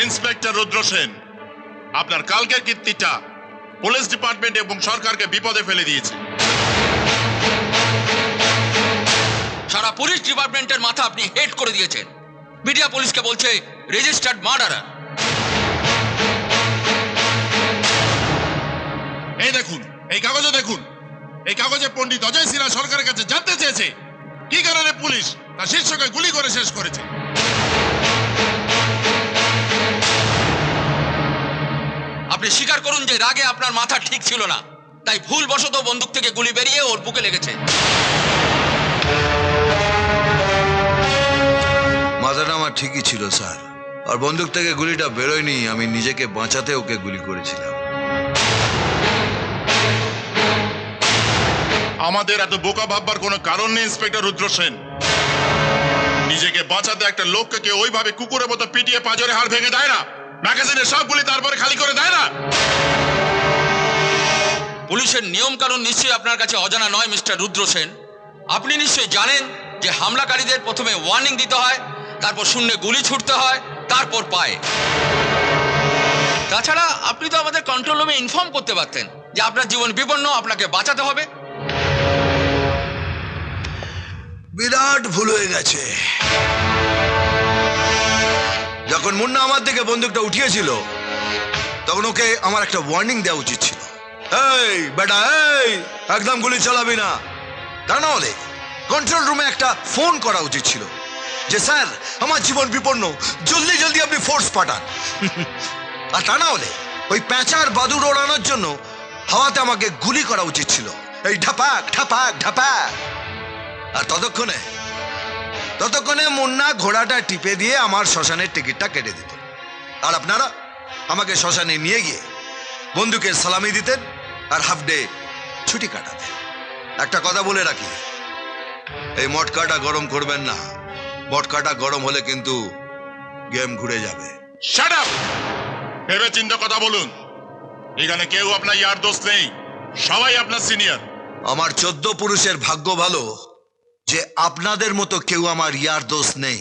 Inspector রুদ্র সেন, আপনার কালকের কীর্তিটা police department এবং সরকারকে বিপদে ফেলে দিয়েছে। সারা পুলিশ ডিপার্টমেন্টের মাথা আপনি হেড করে দিয়েছেন। মিডিয়া পুলিশকে বলছে রেজিস্টার্ড মার্ডারার। এই দেখুন, এই কাগজে দেখুন, এই কাগজে পণ্ডিত অজয় সিনহা সরকারের কাছে জানতে চেয়েছে কি কারণে পুলিশ তার শীর্ষকে গুলি করে শেষ করেছে। আপনি স্বীকার করুন যে রাগে আপনার মাথা ঠিক ছিল না, তাই ভুলবশত বন্দুক থেকে গুলি বেরিয়ে ওর বুকে লেগেছে। মাথাটা আমার ঠিকই ছিল স্যার, আর বন্দুক থেকে গুলিটা বেরোয়নি, আমি নিজেকে বাঁচাতে ওকে গুলি করেছিলাম। আমাদের এত বোকা ভাববার কোনো কারণ নেই ইন্সপেক্টর রুদ্র সেন। নিজেকে বাঁচাতে একটা লোককে কেউ ওইভাবে কুকুরের মতো পিটিয়ে পাঁজরে হাড় ভেঙে দেয় না, ম্যাগাজিনের সবগুলি তারপরে খালি করে দেয় না। পুলিশের নিয়ম কানুন নিশ্চয়ই আপনার কাছে অজানা নয় মিস্টার রুদ্র সেন। আপনি নিশ্চয়ই জানেন যে হামলাকারীদের প্রথমে ওয়ার্নিং দিতে হয়, তারপর শূন্যে গুলি ছুটতে হয়, তারপর পায়ে। তাছাড়া আপনি তো আমাদের কন্ট্রোল রুমে ইনফর্ম করতে পারতেন যে আপনার জীবন বিপন্ন, আপনাকে বাঁচাতে হবে। বিরাট ভুল হয়ে গেছে। যখন মুন্না আমার দিকে বন্দুকটা উঠিয়েছিল তখন ওকে আমার একটা ওয়ার্নিং দেওয়া উচিত ছিল। এই বেটা, এই একদম গুলি চালাবি না। তা না হলে কন্ট্রোল রুমে একটা ফোন করা উচিত ছিল যে স্যার আমার জীবন বিপন্ন, জলদি জলদি আপনি ফোর্স পাঠান। আর তা না হলে ওই প্যাঁচার বাদুর ওড়ানোর জন্য হাওয়াতে আমাকে গুলি করা উচিত ছিল, এই ঢাপাক ঢাপাক ঢাপাক। আর ততক্ষণে মুন্না ঘোড়াটা টিপে দিয়ে আমার শ্মশানের টিকিটটা কেটে দিত, আর আপনারা আমাকে শ্মশানে নিয়ে গিয়ে বন্দুকের সালামি দিতেন আর হাফ ডে ছুটি কাটাতেন। একটা কথা বলে রাখি, এই মটকাটা গরম করবেন না। মটকাটা গরম হলে কিন্তু গেম ঘুরে যাবে। Shut up! ভেবে চিন্তা কথা বলুন। এখানে কেউ আপনার ইয়ার দোস্ত নেই, সবাই আপনার সিনিয়র। আমার 14 পুরুষের ভাগ্য ভালো যে আপনাদের মতো কেউ আমার ইয়ার দোস্ত নেই।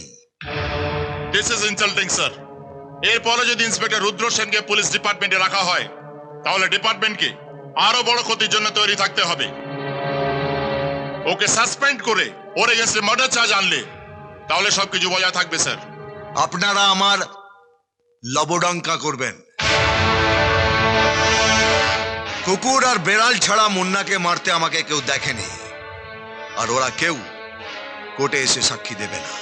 This is insulting sir. এরপরে যদি ইন্সপেক্টর রুদ্র সেনকে পুলিশ ডিপার্টমেন্টে রাখা হয় তাহলে ডিপার্টমেন্টকে আরো বড় ক্ষতির জন্য তৈরি থাকতে হবে। ওকে সাসপেন্ড করে ওর এগেন্সটে মার্ডার চার্জ আনলে তাহলে সবকিছু বজায় থাকবে স্যার। আপনারা আমার লবডঙ্কা করবেন। কুকুর আর বেড়াল ছাড়া মুন্নাকে মারতে আমাকে কেউ দেখেনি, আর ওরা কেউ কোর্টে এসে সাক্ষী দেবে না।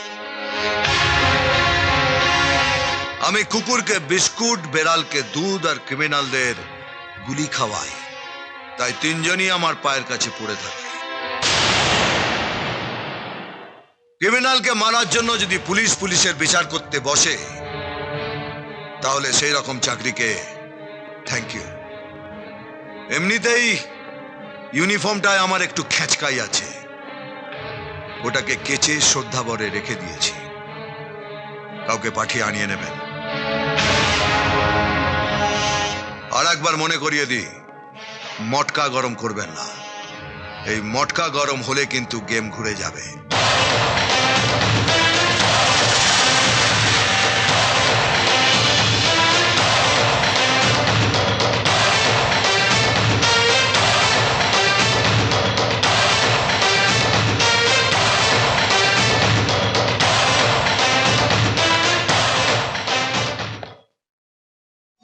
আমি কুকুরকে বিস্কুট, বেড়ালকে দুধ আর ক্রিমিনালদের গুলি খাওয়াই, তাই তিনজনই আমার পায়ের কাছে পড়ে থাকে। ক্রিমিনালকে মারার জন্য যদি পুলিশের বিচার করতে বসে তাহলে সেই রকম চাকরিকে থ্যাংক ইউ। এমনিতেই ইউনিফর্মটায় আমার একটু খেঁচকাই আছে, ওটাকে কেচে শ্রদ্ধাভরে রেখে দিয়েছি, কাউকে পাঠিয়ে আনিয়ে নেবেন। আর একবার মনে করিয়ে দিই, মটকা গরম করবেন না। এই মটকা গরম হলে কিন্তু গেম ঘুরে যাবে।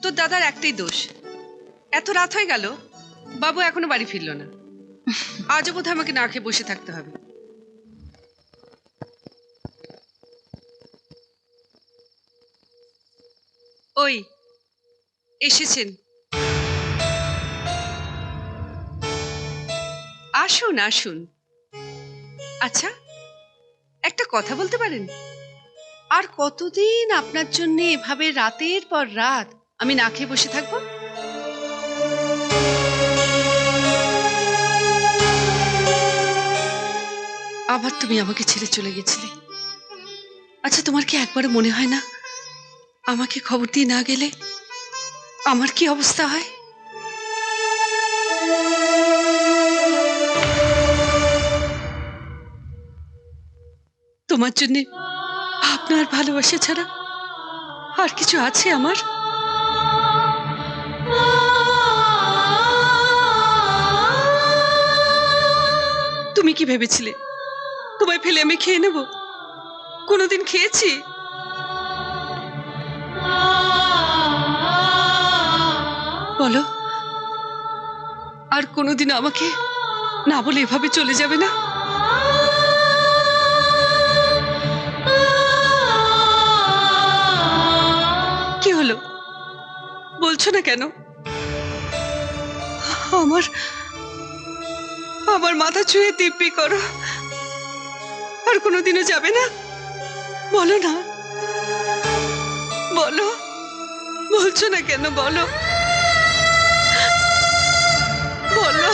তোর দাদার একটাই দোষ, এত রাত হয়ে গেল বাবু এখনো বাড়ি ফিরল না। আজও বোধহয় আমাকে না খেয়ে বসে থাকতে হবে। ওই এসেছেন, আসুন আসুন। আচ্ছা একটা কথা বলতে পারেন, আর কতদিন আপনার জন্য এভাবে রাতের পর রাত আমি না খেয়ে বসে থাকবো? আবার তুমি আমাকে ছেড়ে চলে গেছিলে। আচ্ছা তোমার কি একবারও মনে হয় না আমাকে খবর দিয়ে না গেলে আমার কি অবস্থা হয়? তোমার জন্য আপনার ভালোবাসা ছাড়া আর কিছু আছে আমার? তুমি কি ভেবেছিলে তোমায় ফেলে আমি খেয়ে নেব? কোনোদিন খেয়েছি? বলো, আর কোনোদিন আমাকে না বলে এভাবে চলে যাবে না? কি হলো, বলছো না কেন? আমার আমার মাথা ছুঁয়ে দিব্যি করো, আর কোনোদিনও যাবে না? বলো না, বলো, বলছো না কেন? বলো, বলো।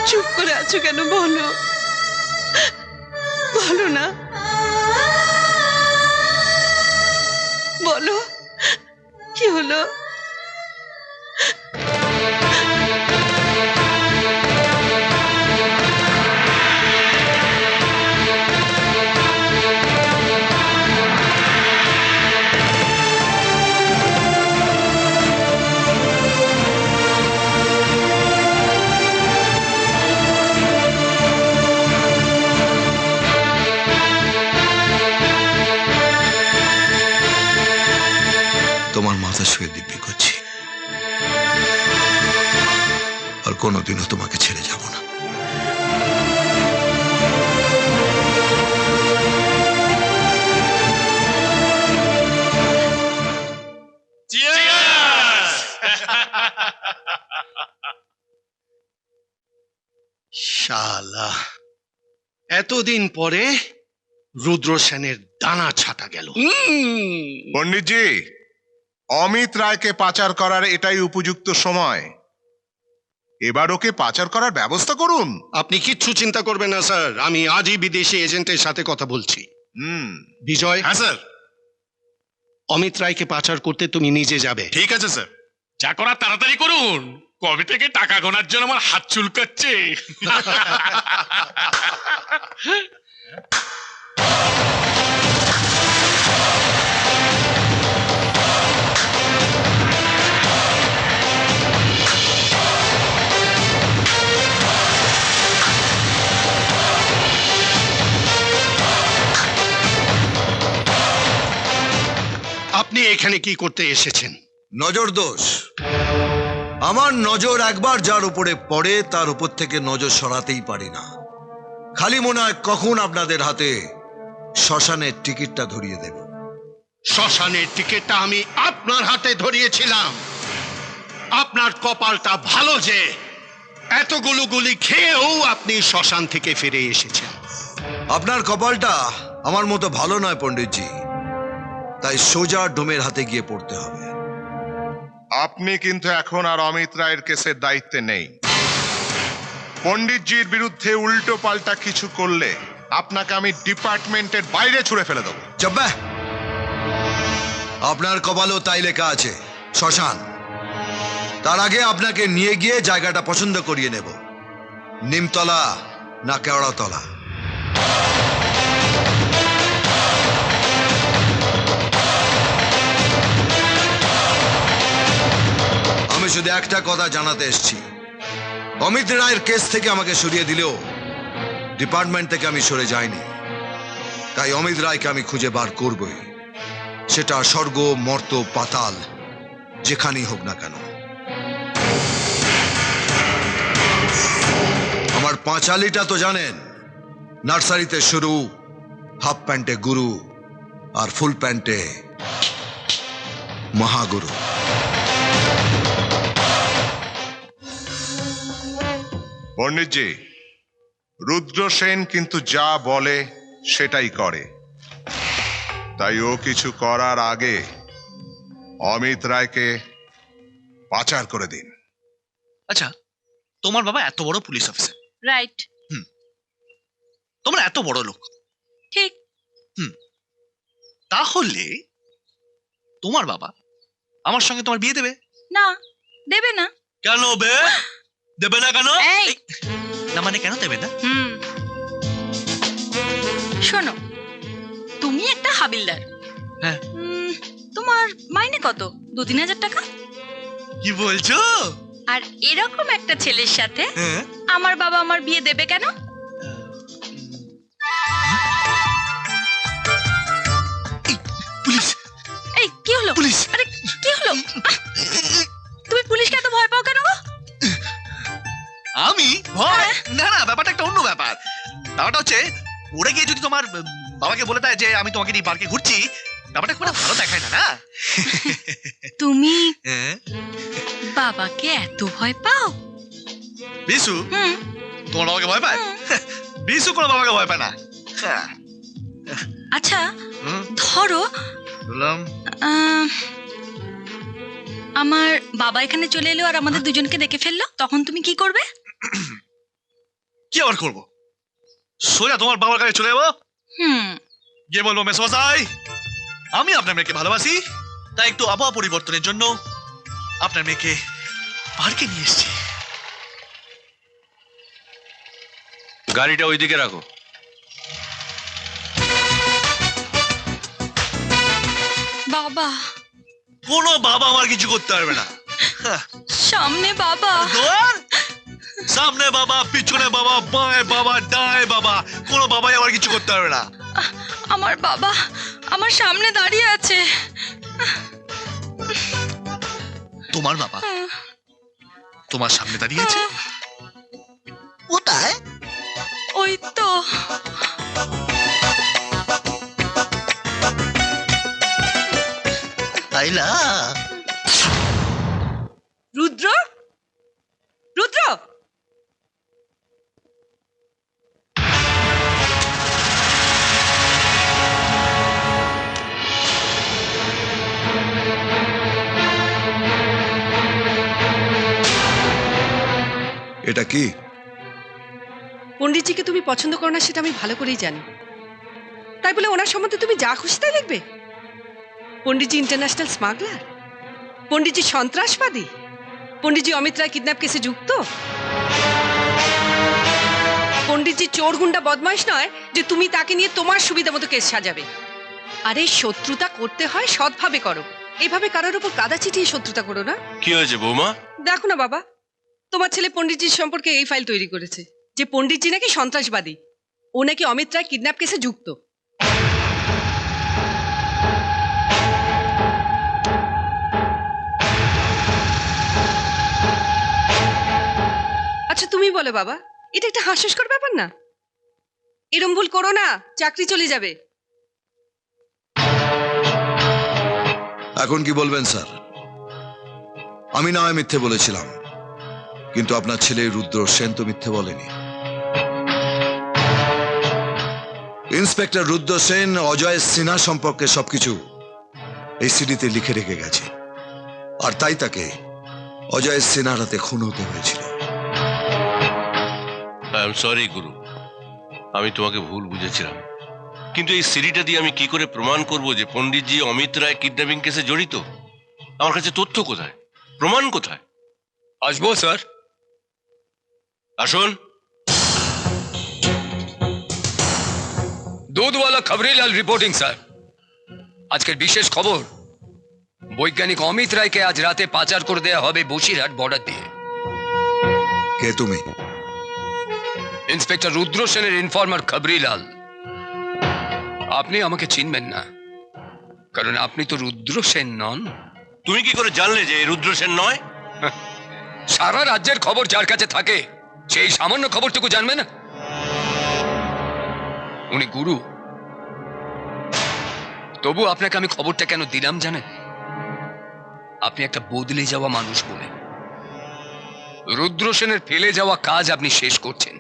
চুপ করে আছো কেন? বলো, বলো না, বলো, কি হলো? তোমার মাথা ছুঁয়ে দিব্যি করছি, আর কোনোদিনও তোমাকে ছেড়ে যাব না। শালা, এতদিন পরে রুদ্র সেনের দানা ছাটা গেল। পণ্ডিতজি, অমিত রায়কে পাচার করার এটাই উপযুক্ত সময়। এবার ওকে পাচার করার ব্যবস্থা করুন। আপনি কিচ্ছু চিন্তা করবেন না স্যার, আমি আজই বিদেশি এজেন্টের সাথে কথা বলছি। বিজয়, হ্যাঁ স্যার। অমিত রায়কে পাচার করতে তুমি নিজে যাবে। ঠিক আছে স্যার। যা করার তাড়াতাড়ি করুন, কবে থেকে টাকা গোনার জন্য আমার হাত চুলকাচ্ছে। আপনি এখানে কি করতে এসেছেন? নজর দোষ। আমার নজর একবার যার উপরে পড়ে তার উপর থেকে নজর সরাতেই পারি না। খালি মনে হয় কখন আপনাদের হাতে শ্মশানের টিকিটটা ধরিয়ে দেব। শ্মশানের টিকিটটা আমি আপনার হাতে ধরিয়েছিলাম। আপনার কপালটা ভালো যে এতগুলো গুলি খেয়েও আপনি শ্মশান থেকে ফিরে এসেছেন। আপনার কপালটা আমার মতো ভালো নয় পণ্ডিতজি, তাই সোজা ডোমের হাতে গিয়ে পড়তে হবে। আপনি কিন্তু এখন আর অমিত রায়ের কেসের দায়িত্বে নেই। পণ্ডিতজির বিরুদ্ধে উল্টো পাল্টা কিছু করলে আপনাকে আমি ডিপার্টমেন্টের বাইরে ছুড়ে ফেলে দেবো। জব্বা, আপনার কপালও তাই লেখা আছে, শ্মশান। তার আগে আপনাকে নিয়ে গিয়ে জায়গাটা পছন্দ করিয়ে নেব। নিমতলা না কেওড়াতলা? আমি শুধু একটা কথা জানাতে এসেছি, অমিত রায়ের কেস থেকে আমাকে সরিয়ে দিলেও ডিপার্টমেন্ট থেকে আমি সরে যাইনি। তাই অমিত রায়কে আমি খুঁজে বার করবই, সেটা স্বর্গ মর্ত পাতাল যেখানেই হোক না কেন। আমার পাঁচালিটা তো জানেন, নার্সারিতে শুরু, হাফ প্যান্টে গুরু, আর ফুল প্যান্টে মহাগুরু। পণ্ডিতজি, রুদ্র সেন কিন্তু যা বলে সেটাই করে। তাই ও কিছু করার আগে অমিত রায়কে পাচার করে দিন। আচ্ছা, তোমার বাবা এত বড় পুলিশ অফিসার, রাইট। তোমরা এত বড় লোক, ঠিক। তাহলে তোমার বাবা আমার সঙ্গে তোমার বিয়ে দেবে? না, দেবে না। কেন বে? দেবে না কেন? এই! না মানে কেন দেবে না? শোনো, তুমি একটা হাবিলদার। হ্যাঁ। তোমার মাইনে কত? 2-3 হাজার টাকা। কি বলছো? আর এরকম একটা ছেলের সাথে হ্যাঁ। আমার বাবা আমার বিয়ে দেবে কেন? পুলিশ! এই কি হলো? পুলিশ! আরে কি হলো? তুমি পুলিশকে এত ভয় পাও কেন গো? আমি ভয়? না না, ব্যাপারটা একটা অন্য ব্যাপার। ব্যাপারটা হচ্ছে, ওরা গিয়ে যদি তোমার বাবাকে বলে দেয় যে আমি তোমাকে নিয়ে পার্কে ঘুরছি, ব্যাপারটা খুব একটা ভালো দেখায় না, না? তুমি হ্যাঁ। বাবাকে এত ভয় পাও? বিশু হুম। তোমার বাবাকে ভয় পায়? বিশু কোনো বাবাকে ভয় পায় না। হ্যাঁ। আচ্ছা, হুম, ধরো বললাম। আমার বাবা এখানে চলে এলো আর আমাদের দুজনকে দেখে ফেললো, তখন তুমি কি করবে? কি আবার করবো? সোজা তোমার বাবার কাছে চলে যাবো, হুম। গিয়ে বলবো, মেসোমশাই, আমি আপনার মেয়েকে ভালোবাসি, তাই একটু আবহাওয়া পরিবর্তনের জন্য আপনার মেয়েকে পার্কে নিয়ে এসেছি। গাড়িটা ওইদিকে রাখো। বাবা, কোনো বাবা আমার কিছু করতে পারবে না। হ্যাঁ। সামনে বাবা। দোয়ার সামনে বাবা, পিছনে বাবা, বাঁয়ে বাবা, ডায়ে বাবা, কোনো বাবাই আমার কিছু করতে পারবে না। আমার বাবা আমার সামনে দাঁড়িয়ে আছে। তোমার বাবা তোমার সামনে দাঁড়িয়ে আছে? কোথায়? ওই তো। তাইলা? রুদ্র, রুদ্র, এটা কি? পণ্ডিতজিকে তুমি পছন্দ করো না সেটা আমি ভালো করেই জানি, তাই বলে ওনার সম্বন্ধে তুমি যা খুশি তাই লিখবে? পণ্ডিতজি ইন্টারন্যাশনাল স্মাগলার, পণ্ডিতজি সন্ত্রাসবাদী, পণ্ডিতজি অমিত রায় কিডন্যাপ কেসে যুক্ত, পণ্ডিতজি চোর গুন্ডা বদমাইশ নয় যে তুমি তাকে নিয়ে তোমার সুবিধা মতো কেস সাজাবে। আরে শত্রুতা করতে হয় সৎভাবে করো, এইভাবে কারোর উপর কাদা ছিটিয়ে শত্রুতা করো না। কি হয়েছে বৌমা? দেখো না বাবা, তোমার ছেলে পণ্ডিতজির সম্পর্কে এই ফাইল তৈরি করেছে যে পণ্ডিতজি নাকি সন্ত্রাসবাদী, ও নাকি অমিত রায় কিডন্যাপ কেসে যুক্ত। আচ্ছা তুমি বলো বাবা, এটা একটা হাস্যস্কর ব্যাপার না? এরম ভুল করো না, চাকরি চলে যাবে। এখন কি বলবেন স্যার? আমি না হয় মিথ্যে বলেছিলাম, কিন্তু আপনার ছেলে রুদ্র সেন তো মিথ্যে বলেনি। ইন্সপেক্টর রুদ্র সেন অজয় সিনহা সম্পর্কে সবকিছু এই সিডিতে লিখে রেখে গেছে, আর তাই তাকে অজয় সিনহার হাতে খুন হতে হয়েছিল। আই এম সরি গুরু, আমি তোমাকে ভুল বুঝেছিলাম। কিন্তু এই সিডিটা দিয়ে আমি কি করে প্রমাণ করব যে পণ্ডিতজি অমিত রায় কিডন্যাপিং কেসে জড়িত? আমার কাছে তথ্য কোথায়, প্রমাণ কোথায়? আসবো স্যার। আসুন। দুধওয়ালা খবরিলাল রিপোর্টিং স্যার। আজকের বিশেষ খবর, বৈজ্ঞানিক অমিত রায়কে আজ রাতে পাচার করে দেওয়া হবে বসিরহাট বর্ডার দিয়ে। কে তুমি? ইন্সপেক্টর রুদ্র সেনের ইনফর্মার খবরিলাল। আপনি আমাকে চিনবেন না, কারণ আপনি তো রুদ্র সেন নন। তুমি কি করে জানলে যে এই রুদ্র সেন নয়? সারা রাজ্যের খবর যার কাছে থাকে সেই সামান্য খবরটুকু জানবে না? উনি গুরু, তবু আপনাকে আমি খবরটা কেন দিলাম জানেন? আপনি একটা বদলে যাওয়া মানুষ বলে। রুদ্র সেনের ফেলে যাওয়া কাজ আপনি শেষ করছেন।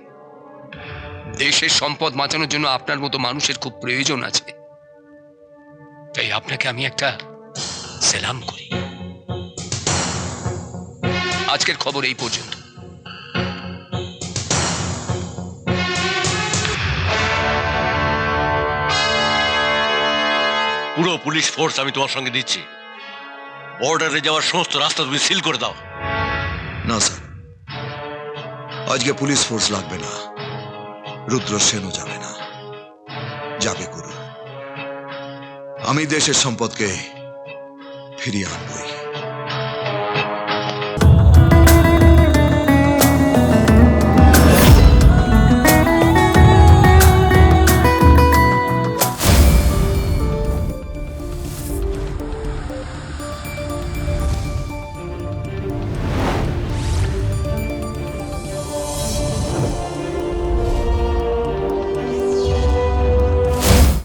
দেশের সম্পদ বাঁচানোর জন্য আপনার মতো মানুষের খুব প্রয়োজন আছে, তাই আপনাকে আমি একটা সালাম করি। আজকের খবর এই পর্যন্ত। পুরো পুলিশ ফোর্স আমি তোমার সঙ্গে দিচ্ছি। বর্ডারে যাওয়ার সমস্ত রাস্তা তুমি সিল করে দাও। না স্যার, আজকে পুলিশ ফোর্স লাগবে না, রুদ্র সেনও যাবে না। যাবে গুরু। আমি দেশের সম্পদকে ফিরিয়ে আনবই।